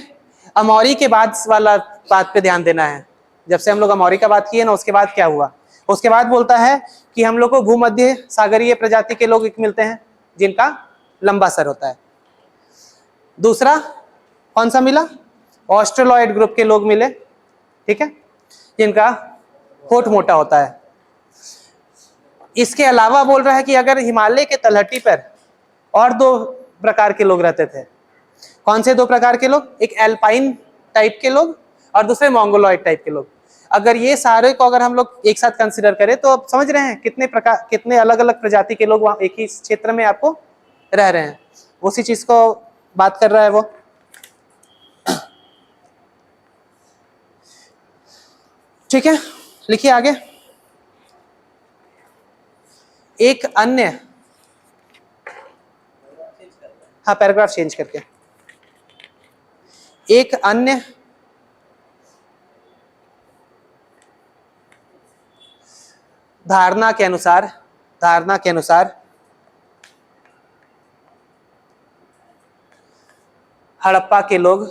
अमौरी के बाद वाला बात पे ध्यान देना है। जब से हम लोग अमौरी का बात किए ना, उसके बाद क्या हुआ, उसके बाद बोलता है कि हम लोग को भूमध्य सागरीय प्रजाति के लोग मिलते हैं जिनका लंबा सर होता है। दूसरा कौन सा मिला, ऑस्ट्रेलॉइड ग्रुप के लोग मिले, ठीक है, जिनका होठ मोटा होता है। इसके अलावा बोल रहा है कि अगर हिमालय के तलहटी पर और दो प्रकार के लोग रहते थे। कौन से दो प्रकार के लोग, एक एल्पाइन टाइप के लोग और दूसरे मोंगोलॉइड टाइप के लोग। अगर ये सारे को अगर हम लोग एक साथ कंसिडर करें तो आप समझ रहे हैं कितने प्रकार, कितने अलग अलग प्रजाति के लोग वहां एक ही क्षेत्र में आपको रह रहे हैं। उसी चीज को बात कर रहा है वो। ठीक है, लिखिए आगे। एक अन्य, हाँ पैराग्राफ चेंज करके, एक अन्य धारणा के अनुसार हड़प्पा के लोग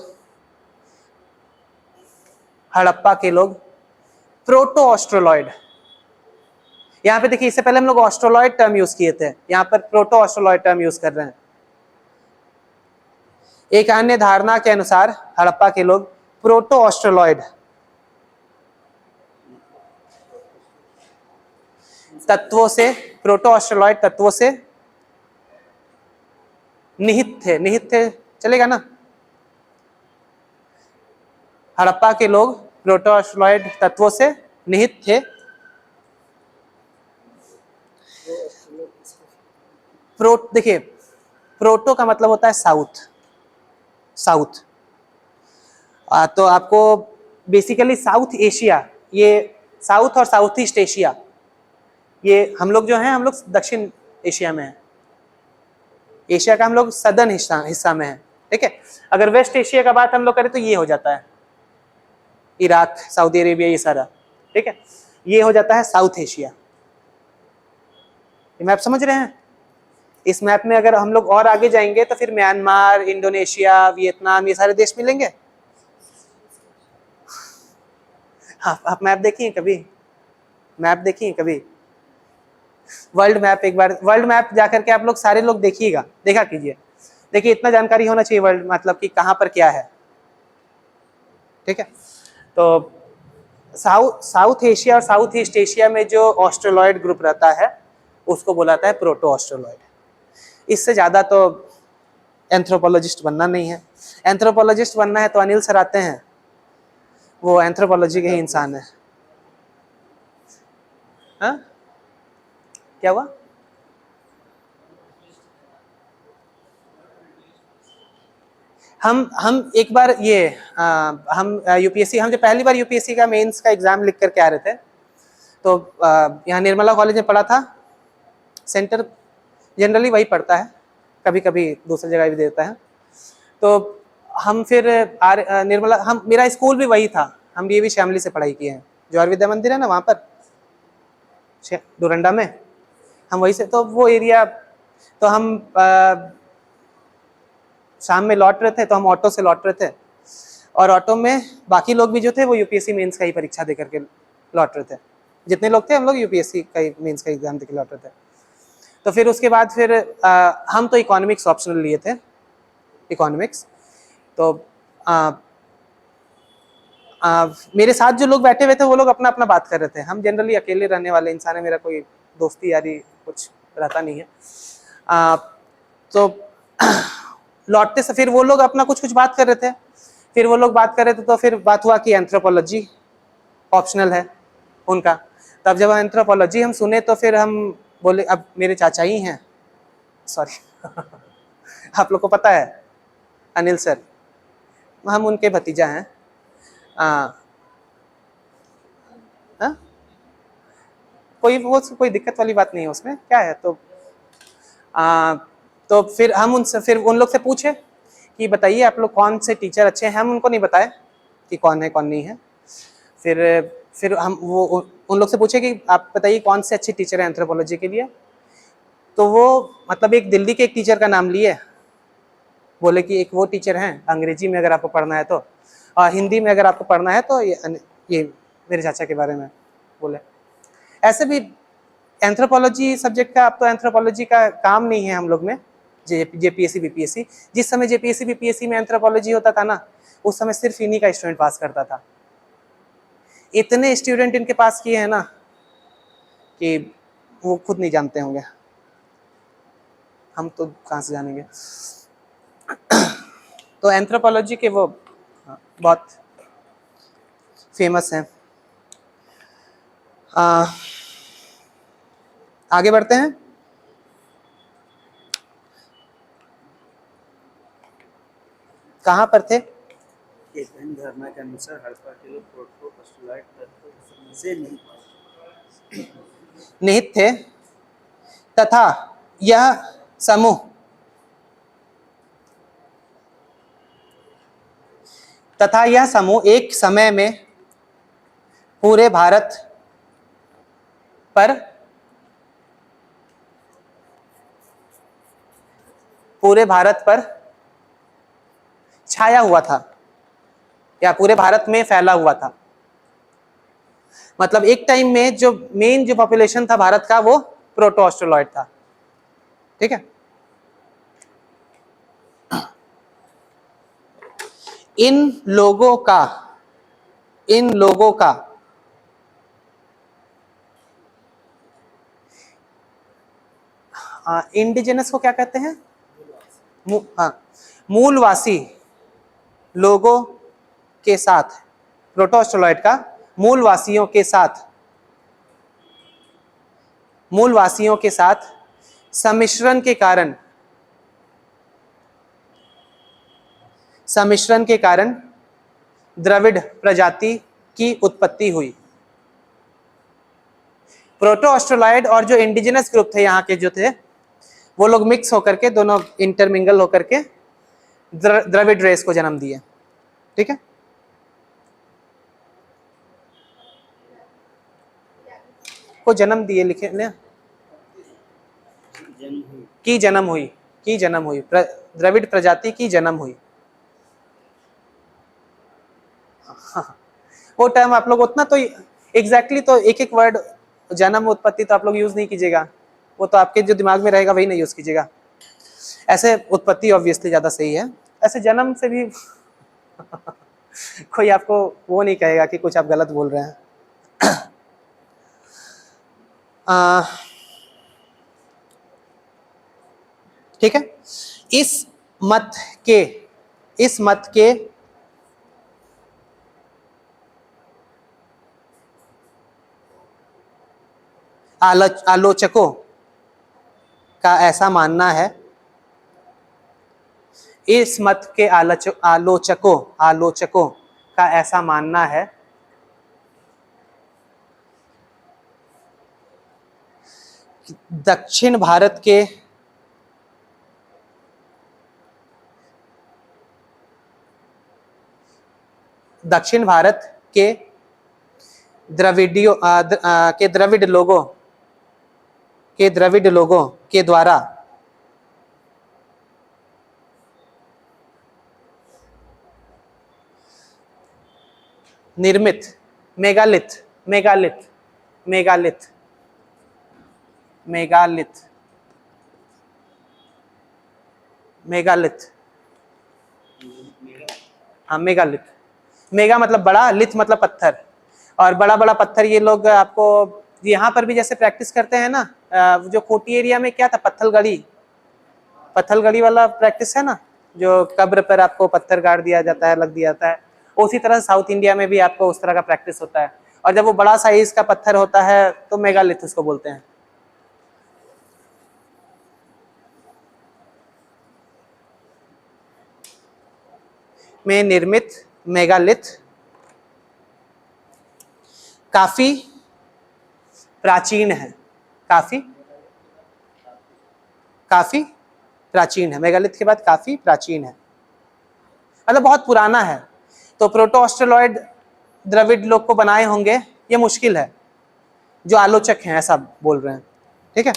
प्रोटो ऑस्ट्रोलॉइड, यहां पे देखिए इससे पहले हम लोग ऑस्ट्रोलॉइड टर्म यूज किए थे, यहां पर प्रोटो ऑस्ट्रोलॉइड टर्म यूज कर रहे हैं। एक अन्य धारणा के अनुसार हड़प्पा के लोग प्रोटो ऑस्ट्रोलॉइड तत्वों से निहित थे, चलेगा ना। हड़प्पा के लोग प्रोटो ऑस्ट्रोलॉइड तत्वों से निहित थे। देखिए प्रोटो का मतलब होता है साउथ। तो आपको बेसिकली साउथ एशिया, ये साउथ और साउथ ईस्ट एशिया, ये हम लोग जो हैं, हम लोग दक्षिण एशिया में हैं। एशिया का हम लोग सदर्न हिस्सा में है, ठीक है। अगर वेस्ट एशिया का बात हम लोग करें तो ये हो जाता है इराक, सऊदी अरेबिया, ये सारा, ठीक है। ये हो जाता है साउथ एशिया। ये मैप समझ रहे हैं। इस मैप में अगर हम लोग और आगे जाएंगे तो फिर म्यांमार, इंडोनेशिया, वियतनाम, ये सारे देश मिलेंगे। हाँ, आप मैप देखिए कभी, वर्ल्ड मैप, एक बार वर्ल्ड मैप जाकर के आप लोग सारे लोग देखा कीजिए। देखिए इतना जानकारी होना चाहिए वर्ल्ड, मतलब कि कहाँ पर क्या है, ठीक है। तो साउथ एशिया और साउथ ईस्ट एशिया में जो ऑस्ट्रोलॉइड ग्रुप रहता है उसको बुलाता है प्रोटो ऑस्ट्रोलॉइड। इससे ज्यादा तो एंथ्रोपोलॉजिस्ट बनना नहीं है। एंथ्रोपोलॉजिस्ट बनना है तो अनिल सर आते हैं, वो एंथ्रोपोलॉजी के ही इंसान है। हाँ क्या हुआ, हम एक बार ये हम यूपीएससी, हम जब पहली बार यूपीएससी का मेंस का एग्जाम लिख करके आ रहे थे तो यहाँ निर्मला कॉलेज में पढ़ा था। सेंटर जनरली वही पड़ता है, कभी कभी दूसरी जगह भी देता है। तो हम फिर निर्मला, मेरा स्कूल भी वही था, हम भी श्यामली से पढ़ाई किए हैं, जौहर विद्या मंदिर है ना वहाँ पर डोरंडा में, हम वही से। तो वो एरिया, तो हम शाम में लौट रहे थे, तो हम ऑटो से लौट रहे थे और ऑटो में बाकी लोग भी जो थे वो यूपीएससी मेंस का ही परीक्षा दे करके लौट रहे थे। जितने लोग थे हम लोग यूपीएससी का ही मेंस का एग्जाम देकर लौट रहे थे। तो फिर उसके बाद फिर हम तो इकोनॉमिक्स ऑप्शनल लिए थे, इकोनॉमिक्स। तो मेरे साथ जो लोग बैठे हुए थे वो लोग अपना अपना बात कर रहे थे। हम जनरली अकेले रहने वाले इंसान है, मेरा कोई दोस्ती यारी कुछ रहता नहीं है। तो लौटते से फिर वो लोग अपना कुछ बात कर रहे थे, तो फिर बात हुआ कि एंथ्रोपोलॉजी ऑप्शनल है उनका। तब जब एंथ्रोपोलॉजी हम सुने तो फिर हम बोले, अब मेरे चाचा ही हैं, सॉरी आप लोग को पता है अनिल सर, हम उनके भतीजा हैं। कोई दिक्कत वाली बात नहीं है उसमें, क्या है। तो फिर हम उन लोग से पूछे कि बताइए आप लोग कौन से टीचर अच्छे हैं। हम उनको नहीं बताए कि कौन है कौन नहीं है। फिर हम उन लोग से पूछे कि आप बताइए कौन से अच्छे टीचर हैं एंथ्रोपोलॉजी के लिए। तो वो मतलब एक दिल्ली के एक टीचर का नाम लिए, बोले कि एक वो टीचर हैं, अंग्रेजी में अगर आपको पढ़ना है तो, और हिंदी में अगर आपको पढ़ना है तो ये मेरे चाचा के बारे में बोले। ऐसे भी एंथ्रोपोलॉजी सब्जेक्ट का, अब तो एंथ्रोपोलॉजी का काम नहीं है हम लोग में, जेपीएससी बीपीएससी। जिस समय जेपीएससी बीपीएससी में एंथ्रोपोलॉजी होता था ना, उस समय सिर्फ इन्हीं का स्टूडेंट पास करता था। इतने स्टूडेंट इनके पास किए हैं ना कि वो खुद नहीं जानते होंगे, हम तो कहाँ से जानेंगे। तो एंथ्रोपोलॉजी के वो बहुत फेमस हैं। आगे बढ़ते हैं। कहाँ पर थे? हिंदू धर्म के अनुसार हड़प्पा के लोग प्रोटो-पोस्टुलाइट तत्व से निहित थे तथा यह समूह एक समय में पूरे भारत पर छाया हुआ था या पूरे भारत में फैला हुआ था। मतलब एक टाइम में जो मेन जो पॉपुलेशन था भारत का वो प्रोटो ऑस्ट्रोलॉइड था। ठीक है। इन लोगों का इंडिजिनस को क्या कहते हैं? मूलवासी लोगों के साथ, प्रोटो ऑस्ट्रोलॉइड का मूलवासियों के साथ सम्मिश्रण के कारण द्रविड़ प्रजाति की उत्पत्ति हुई। प्रोटो ऑस्ट्रोलॉइड और जो इंडिजिनस ग्रुप थे यहाँ के जो थे, वो लोग मिक्स होकर के, दोनों इंटरमिंगल होकर के द्रविड़ रेस को जन्म दिए। ठीक है। को जन्म दिए लिखे ने की जन्म हुई द्रविड़ प्रजाति की जन्म हुई। हाँ, वो टर्म आप लोग उतना तो एग्जैक्टली तो एक एक वर्ड जन्म उत्पत्ति तो आप लोग यूज नहीं कीजिएगा, वो तो आपके जो दिमाग में रहेगा वही नहीं यूज कीजिएगा। ऐसे उत्पत्ति ऑब्वियसली ज्यादा सही है। ऐसे जन्म से भी कोई आपको वो नहीं कहेगा कि कुछ आप गलत बोल रहे हैं। ठीक है। इस मत के आलोचकों का ऐसा मानना है, इस मत के आलोचकों का ऐसा मानना है कि दक्षिण भारत के द्रविड़ लोगों के द्वारा निर्मित मेगालिथ, मेगा मतलब बड़ा, लिथ मतलब पत्थर, और बड़ा बड़ा पत्थर ये लोग आपको यहाँ पर भी जैसे प्रैक्टिस करते हैं ना, जो कोटी एरिया में क्या था, पत्थलगड़ी वाला प्रैक्टिस है ना, जो कब्र पर आपको पत्थर गाड़ दिया जाता है, लग दिया जाता है, उसी तरह साउथ इंडिया में भी आपको उस तरह का प्रैक्टिस होता है। और जब वो बड़ा साइज का पत्थर होता है तो मेगालिथ उसको बोलते हैं। में निर्मित मेगालिथ काफी प्राचीन है, काफी प्राचीन है। मेगालिथ के बाद काफी प्राचीन है, मतलब बहुत पुराना है। तो प्रोटो ऑस्ट्रोलॉइड द्रविड़ लोग को बनाए होंगे, ये मुश्किल है, जो आलोचक हैं ऐसा बोल रहे हैं। ठीक है।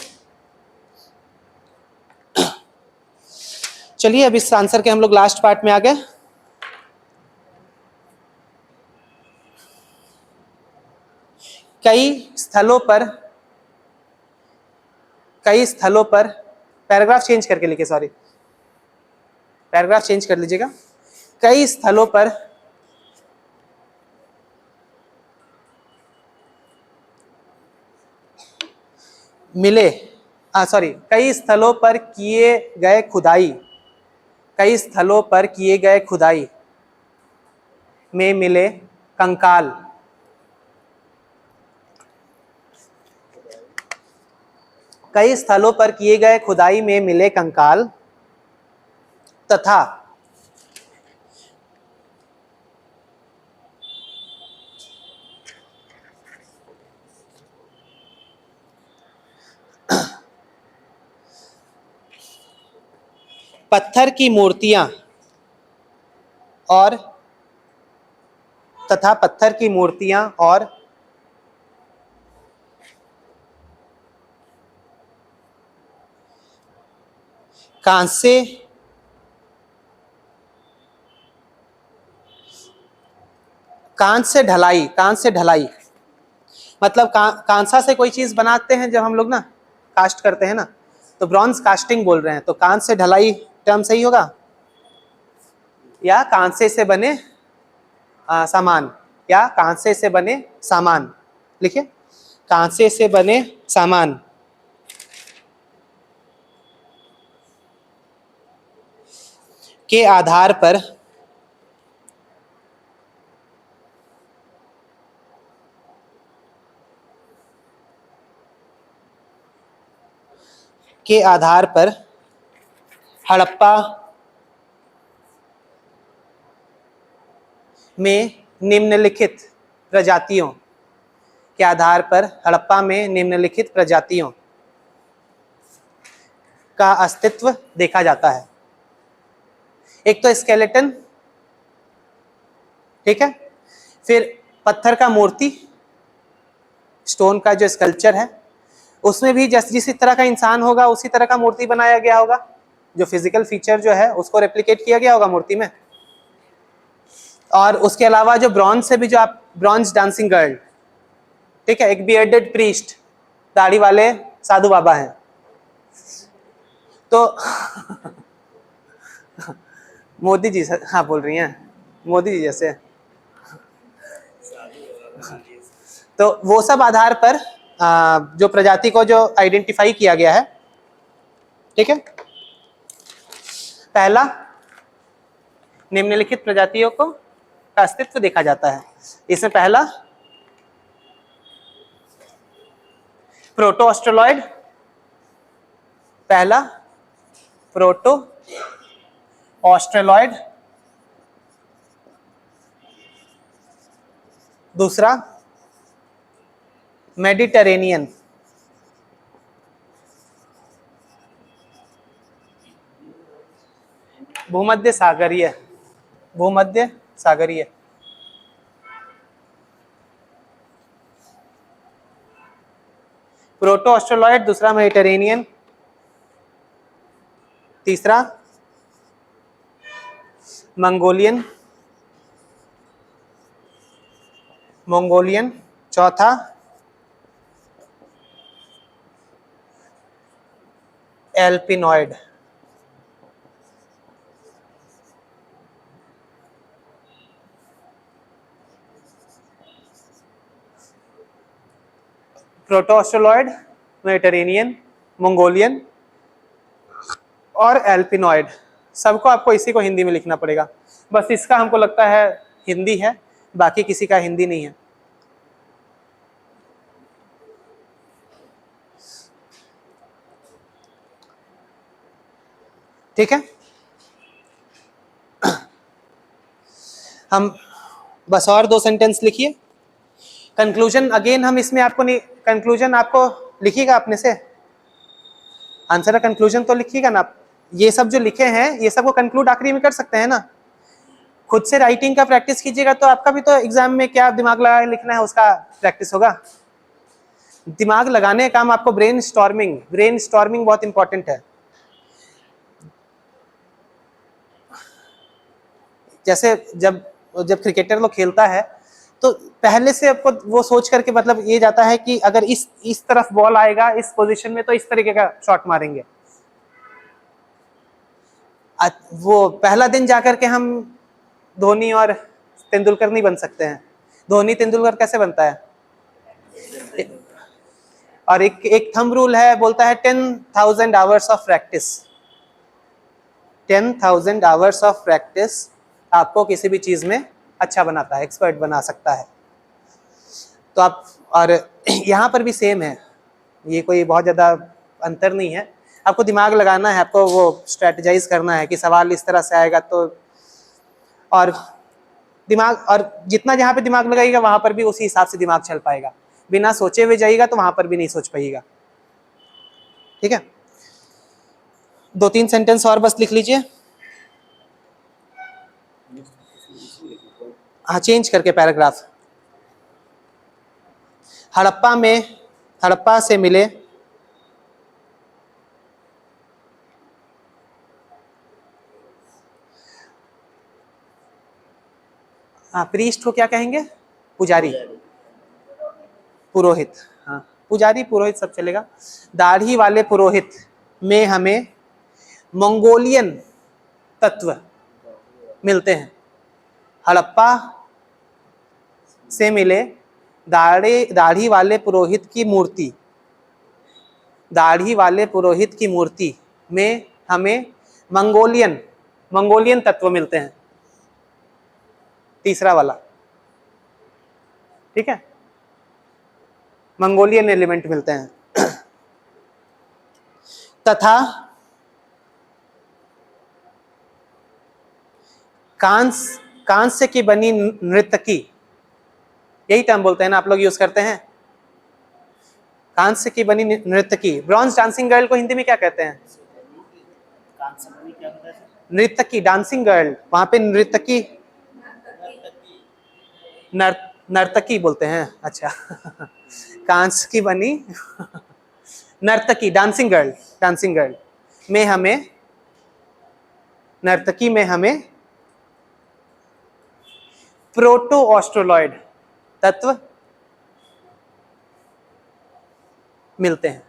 चलिए अब इस आंसर के हम लोग लास्ट पार्ट में आ गए। कई स्थलों पर पैराग्राफ चेंज करके लिखे, सॉरी पैराग्राफ चेंज कर लीजिएगा। कई स्थलों पर मिले, कई स्थलों पर किए गए खुदाई में मिले कंकाल कई स्थलों पर किए गए खुदाई में मिले कंकाल तथा पत्थर की मूर्तियां और कांच से ढलाई मतलब कांसा से कोई चीज बनाते हैं जब हम लोग ना कास्ट करते हैं ना, तो ब्रॉन्ज कास्टिंग बोल रहे हैं, तो कांच से ढलाई टर्म सही होगा, या कांसे से बने सामान, या कांसे से बने सामान, लिखिए कांसे से बने सामान के आधार पर हड़प्पा में निम्नलिखित प्रजातियों का अस्तित्व देखा जाता है। एक तो स्केलेटन, ठीक है, फिर पत्थर का मूर्ति, स्टोन का जो स्कल्पचर है, उसमें भी जिस तरह का इंसान होगा उसी तरह का मूर्ति बनाया गया होगा, जो फिजिकल फीचर जो है उसको रेप्लिकेट किया गया होगा मूर्ति में। और उसके अलावा जो ब्रॉन्ज से भी, जो आप ब्रॉन्ज डांसिंग गर्ल, ठीक है, एक बियर्डेड प्रीस्ट, दाढ़ी वाले साधु बाबा हैं, तो मोदी जी हाँ बोल रही हैं, मोदी जी जैसे, तो वो सब आधार पर जो प्रजाति को जो आइडेंटिफाई किया गया है, ठीक है। पहला, निम्नलिखित प्रजातियों को का अस्तित्व देखा जाता है। इसमें पहला प्रोटो ऑस्ट्रेलॉइड, दूसरा मेडिटेरेनियन, भूमध्य सागरीय, प्रोटो ऑस्ट्रेलॉइड, दूसरा मेडिटेरेनियन, तीसरा मंगोलियन, चौथा एल्पिनॉइड। प्रोटो ऑस्ट्रेलॉइड, मेडिटेरेनियन, मंगोलियन और एल्पिनॉइड, सबको आपको इसी को हिंदी में लिखना पड़ेगा। बस इसका हमको लगता है हिंदी है, बाकी किसी का हिंदी नहीं है। ठीक है, हम बस और 2 सेंटेंस लिखिए। कंक्लूजन अगेन हम इसमें आपको नहीं, कंक्लूजन आपको लिखिएगा अपने से, आंसर का कंक्लूजन तो लिखिएगा ना आप। ये सब जो लिखे हैं ये सब को कंक्लूड आखिरी में कर सकते हैं ना। खुद से राइटिंग का प्रैक्टिस कीजिएगा तो आपका भी तो एग्जाम में क्या दिमाग लगा के लिखना है उसका प्रैक्टिस होगा। दिमाग लगाने का काम आपको ब्रेन स्टॉर्मिंग बहुत इंपॉर्टेंट है। जैसे जब जब क्रिकेटर लोग खेलता है तो पहले से आपको वो सोच करके मतलब ये जाता है कि अगर इस तरफ बॉल आएगा इस पोजीशन में तो इस तरीके का शॉट मारेंगे। वो पहला दिन जाकर के हम धोनी और तेंदुलकर नहीं बन सकते हैं। धोनी तेंदुलकर कैसे बनता है? और एक थंब रूल है, बोलता है 10,000 hours of practice. 10,000 hours of practice आपको किसी भी चीज में अच्छा बनाता है, एक्सपर्ट बना सकता है। तो आप, और यहाँ पर भी सेम है, ये कोई बहुत ज्यादा अंतर नहीं है। आपको दिमाग लगाना है, आपको वो स्ट्रेटेजाइज करना है कि सवाल इस तरह से आएगा तो, और दिमाग, और जितना जहाँ पे दिमाग लगाइएगा वहां पर भी उसी हिसाब से दिमाग चल पाएगा। बिना सोचे हुए जाइएगा तो वहां पर भी नहीं सोच पाइएगा। ठीक है, 2-3 सेंटेंस और बस लिख लीजिए। हाँ, चेंज करके पैराग्राफ। हड़प्पा से मिले प्रीस्ट को क्या कहेंगे? पुजारी, पुरोहित। हाँ, पुजारी पुरोहित सब चलेगा। दाढ़ी वाले पुरोहित में हमें मंगोलियन तत्व मिलते हैं। हड़प्पा से मिले दाढ़ी वाले पुरोहित की मूर्ति, दाढ़ी वाले पुरोहित की मूर्ति में हमें मंगोलियन तत्व मिलते हैं। तीसरा वाला, ठीक है, मंगोलियन एलिमेंट मिलते हैं। तथा कांस्य की बनी नर्तकी, यही टर्म बोलते हैं ना आप लोग, यूज करते हैं। कांस्य की बनी नर्तकी, ब्रॉन्ज डांसिंग गर्ल को हिंदी में क्या कहते हैं? नर्तकी, डांसिंग गर्ल, वहां पे नर्तकी, नर्तकी बोलते हैं। अच्छा कांस्य की बनी नर्तकी, डांसिंग गर्ल में हमें, नर्तकी में हमें प्रोटो ऑस्ट्रोलॉइड तत्व मिलते हैं।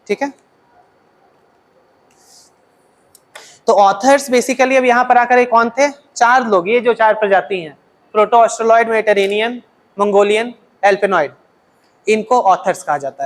ठीक है, तो ऑथर्स बेसिकली अब यहां पर आकर कौन थे? 4 लोग, ये जो 4 प्रजाति हैं, प्रोटो ऑस्ट्रोलॉइड, मेडिटेरेनियन, मंगोलियन, एल्पिनॉइड, इनको ऑथर्स कहा जाता है।